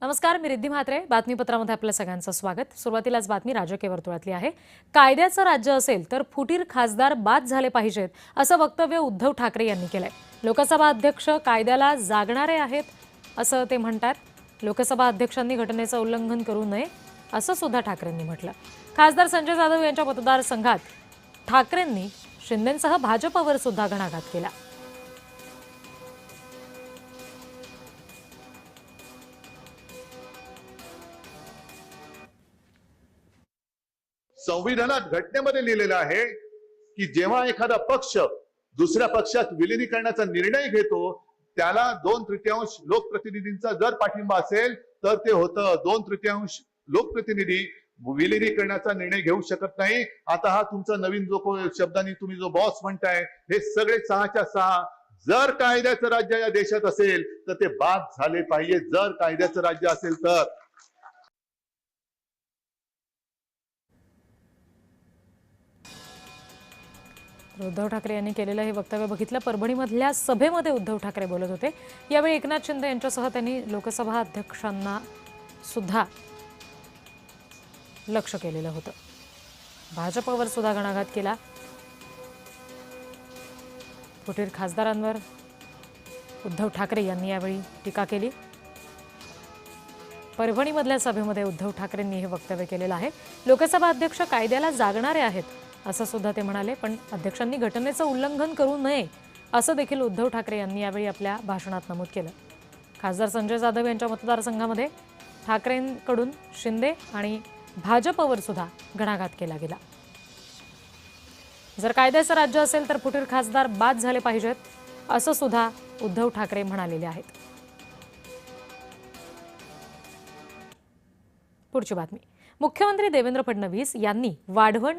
नमस्कार, मी रिद्धी म्हात्रे. बातमीपत्रामध्ये आपल्या सगळ्यांचं स्वागत. सुरुवातीलाच बातमी राजकीय वर्तुळातली आहे. कायद्याचं राज्य असेल तर फुटीर खासदार बाद झाले पाहिजेत, असं वक्तव्य उद्धव ठाकरे यांनी केलंय. लोकसभा अध्यक्ष कायद्याला जागणारे आहेत असं ते म्हणतात. लोकसभा अध्यक्षांनी घटनेचं उल्लंघन करू नये असं सुद्धा ठाकरेंनी म्हटलं. खासदार संजय जाधव यांच्या मतदारसंघात ठाकरेंनी शिंदेंसह भाजपवर सुद्धा घणाघात केला. संविधानात घटनेमध्ये लिहिलेलं आहे की जेव्हा एखादा पक्ष दुसऱ्या पक्षात विलिनीकरणाचा निर्णय घेतो त्याला 2/3 लोकप्रतिनिधींचा जर पाठिंबा असेल तर ते होतं. 2/3 लोकप्रतिनिधी विलिनीकरणाचा निर्णय घेऊ शकत नाही. आता हा तुमचा नवीन जो शब्दांनी तुम्ही जो बॉस म्हणताय, हे सगळे 6च्या 6 जर कायद्याचं राज्य या देशात असेल तर ते बाद झाले पाहिजे. जर कायद्याचं राज्य असेल तर उद्धव ठाकरे यांनी केलेलं हे वक्तव्य बघितलं. परभणीमधल्या सभेमध्ये उद्धव ठाकरे बोलत होते. यावेळी एकनाथ शिंदे यांच्यासह त्यांनी लोकसभा अध्यक्षांना सुद्धा लक्ष केलेलं होतं. भाजपवर सुद्धा घणाघात केला. फुटीर खासदारांवर उद्धव ठाकरे यांनी यावेळी टीका केली. परभणीमधल्या सभेमध्ये उद्धव ठाकरेंनी हे वक्तव्य केलेलं आहे. लोकसभा अध्यक्ष कायद्याला जागणारे आहेत असं सुद्धा ते म्हणाले, पण अध्यक्षांनी घटनेचं उल्लंघन करू नये असं देखील उद्धव ठाकरे यांनी यावेळी आपल्या भाषणात नमूद केलं. खासदार संजय जाधव यांच्या मतदारसंघामध्ये ठाकरेंकडून शिंदे आणि भाजपवर सुद्धा घणाघात केला गेला. जर कायद्याचं राज्य असेल तर फुटीर खासदार बाद झाले पाहिजेत असं सुद्धा उद्धव ठाकरे म्हणालेले आहेत. पुढची बातमी. मुख्यमंत्री देवेंद्र फडणवीस यांनी वाढवण